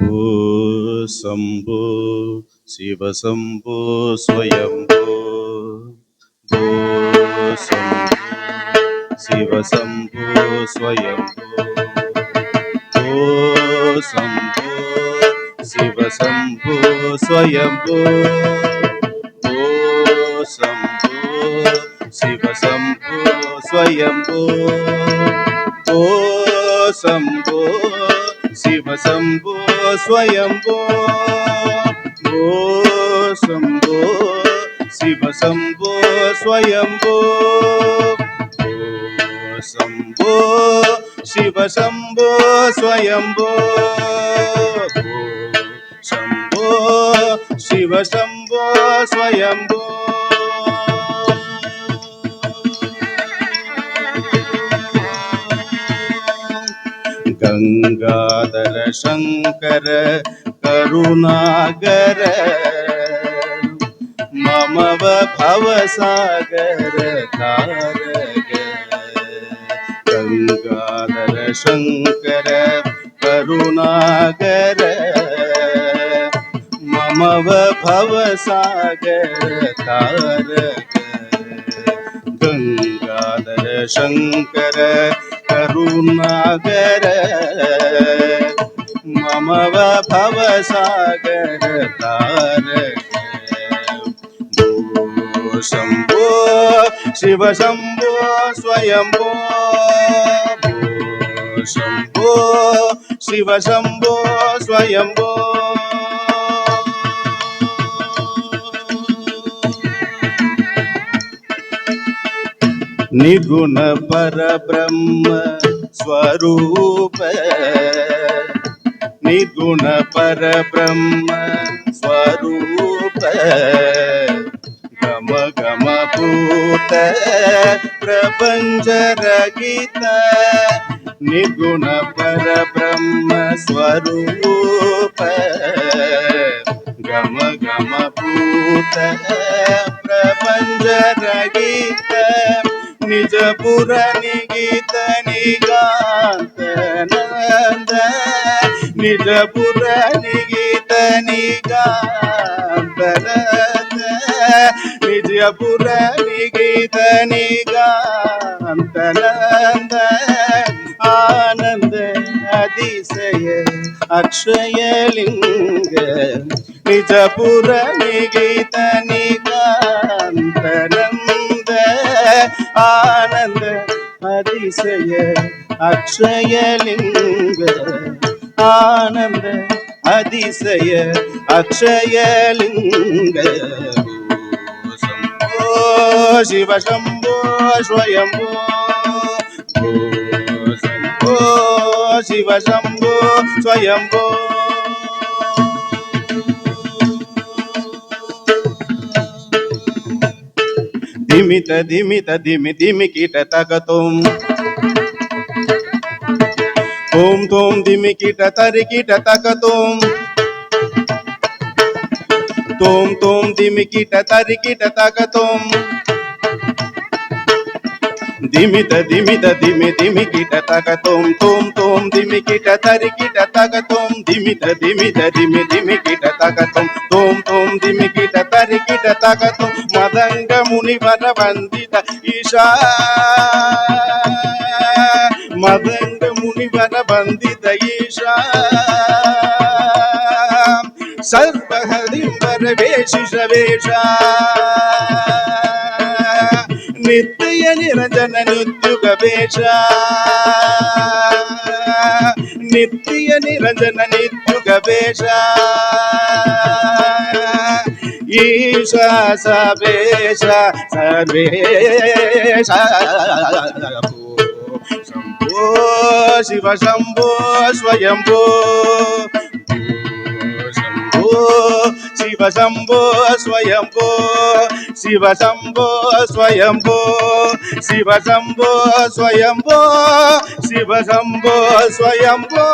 ஓ சம்போ சிவசம்போ ஸ்வயம்போ ஓ சம்போ சிவசம்போ ஸ்வயம்போ ஓ சம்போ சிவசம்போ ஸ்வயம்போ ஓ சம்போ சிவசம்போ ஸ்வயம்போ ஓ சம்போ சிவசம்போ ஸ்வயம்போ ஓ சம்போ சிவசம்போ ஸ்வயம்போ ஓ சம்போ சிவசம்போ ஸ்வயம்போ ஓ சம்போ சிவசம்போ ஸ்வயம்போ गंगाधर शंकर करुणागर ममव भवसागर तारक गंगाधर शंकर करुणागर ममव भवसागर तारक गंगाधर शंकर करुणागर ममव भवसागर तारक ओ शंभो शिव शंभो स्वयंभो ओ शंभो शिव शंभो स्वयंभो निर्गुण पर ब्रह्म स्वरूप निर्गुण पर ब्रह्म स्वरूप गम गम भूत प्रपंच रहित निर्गुण पर ब्रह्म स्वरूप गम गम भूत प्रपंच रहित निज पुर निगीत निगांत नंद निज पुर निगीत निगांत नंद निज पुर निगीत निगांत नंद आनंद अतिशय अक्षय लिंग निज पुर निगीत निगांत नंद आनंद अतिशय अक्षय लिंग आनंद अतिशय अक्षय लिंग शंभो शिव शंभो स्वयंभो शंभो शिव शंभो स्वयंभो धिमित धिमित धिमि धिमि कीट तगतोम तोम तोम धिमि कीट तरि कीट तगतोम तोम तोम धिमि कीट तरि कीट तगतोम धिमित धिमित धिमि धिमि कीट तगतोम तोम तोम धिमि कीट तरि कीट तगतोम धिमित धिमित धिमि धिमि कीट तगतोम तोम तोम धिमि कीट तरि कीट तगतोम मदंग मुनिवर वंदित ईशा मदंग मुनिवर वंदित ईशा सर्वहरिंबर वेशिष वेशा नित्य निरंजन नित्युग वेशा नित्य निरंजन नित्युग वेशा ईशा सबेशा सर्वेशा शंभो शिव शंभो स्वयंभो शंभो शिव शंभो स्वयंभो शिव शंभो स्वयंभो शिव शंभो स्वयंभो शिव शंभो स्वयंभो